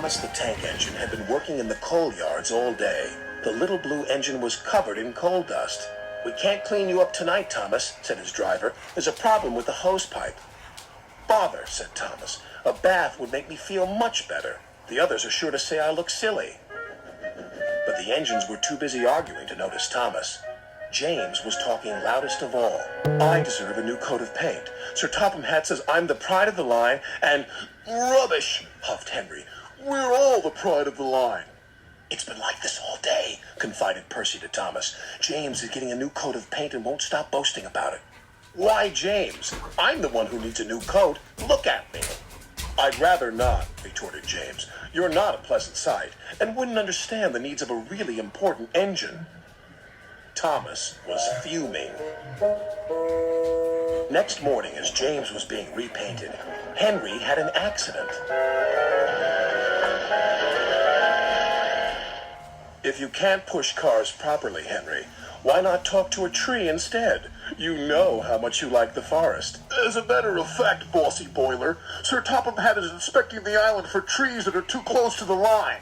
Thomas the tank engine had been working in the coal yards all day. The little blue engine was covered in coal dust. "We can't clean you up tonight, Thomas," said his driver. "There's a problem with the hose pipe." "Bother," said Thomas. "A bath would make me feel much better. The others are sure to say I look silly." But the engines were too busy arguing to notice Thomas. James was talking loudest of all. "I deserve a new coat of paint. Sir Topham Hatt says I'm the pride of the line, and—" "Rubbish," huffed Henry. "We're all the pride of the line." "It's been like this all day," confided Percy to Thomas. "James is getting a new coat of paint and won't stop boasting about it." "Why, James? I'm the one who needs a new coat. Look at me." "I'd rather not," retorted James. "You're not a pleasant sight, and wouldn't understand the needs of a really important engine." Thomas was fuming. Next morning, as James was being repainted, Henry had an accident. "If you can't push cars properly, Henry, why not talk to a tree instead? You know how much you like the forest." "As a matter of fact, Bossy Boiler, Sir Topham Hatt is inspecting the island for trees that are too close to the line.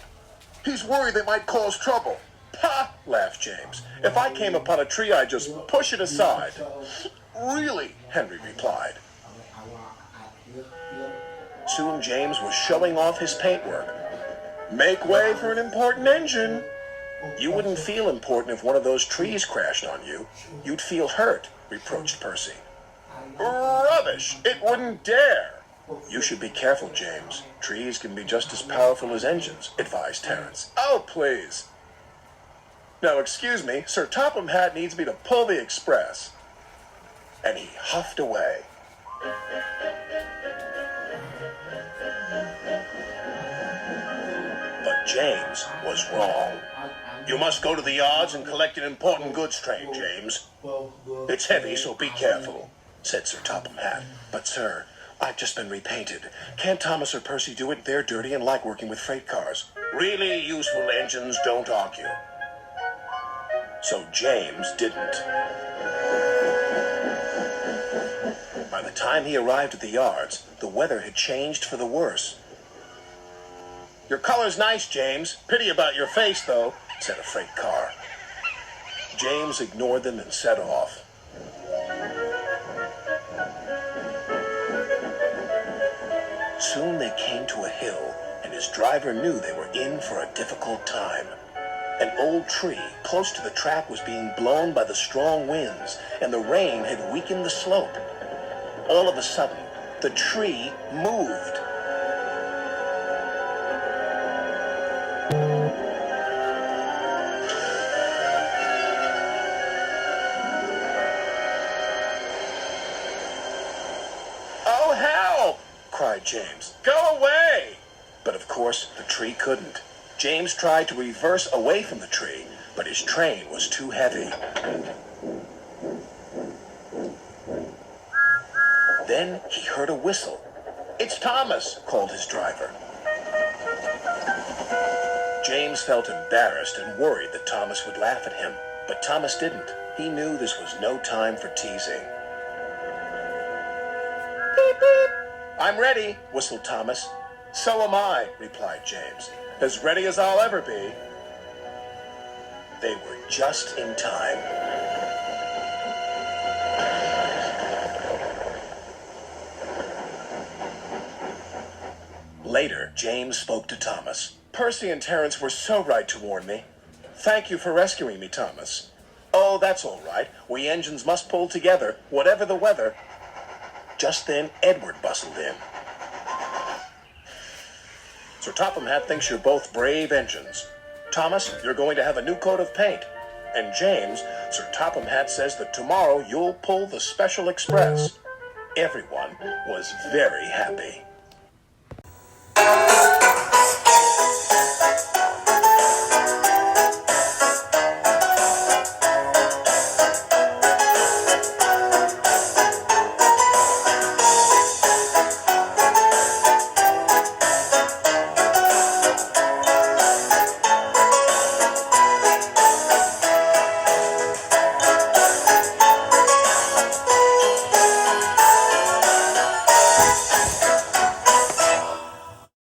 He's worried they might cause trouble." "Ha!" laughed James. "If I came upon a tree, I'd just push it aside." "Really?" Henry replied. Soon James was showing off his paintwork. "Make way for an important engine." "You wouldn't feel important if one of those trees crashed on you. You'd feel hurt," reproached Percy. "Rubbish! It wouldn't dare." "You should be careful, James. Trees can be just as powerful as engines," advised Terence. "Oh, please." "Now, excuse me, Sir Topham Hatt needs me to pull the express." And he huffed away. But James was wrong. "You must go to the yards and collect an important goods train, James. It's heavy, so be careful," said Sir Topham Hatt. "But, sir, I've just been repainted. Can't Thomas or Percy do it? They're dirty and like working with freight cars." "Really useful engines don't argue." So James didn't. By the time he arrived at the yards, the weather had changed for the worse. "Your color's nice, James. Pity about your face, though," said a freight car. James ignored them and set off. Soon they came to a hill, and his driver knew they were in for a difficult time. An old tree close to the track was being blown by the strong winds, and the rain had weakened the slope. All of a sudden, the tree moved. "Oh, help!" cried James. "Go away!" But of course, the tree couldn't. James tried to reverse away from the tree, but his train was too heavy. Then he heard a whistle. "It's Thomas," called his driver. James felt embarrassed and worried that Thomas would laugh at him, but Thomas didn't. He knew this was no time for teasing. "Beep, beep." "I'm ready," whistled Thomas. "So am I," replied James. "As ready as I'll ever be." They were just in time. Later, James spoke to Thomas. "Percy and Terence were so right to warn me. Thank you for rescuing me, Thomas." "Oh, that's all right. We engines must pull together, whatever the weather." Just then, Edward bustled in. "Sir Topham Hatt thinks you're both brave engines. Thomas, you're going to have a new coat of paint. And James, Sir Topham Hatt says that tomorrow you'll pull the special express." Everyone was very happy.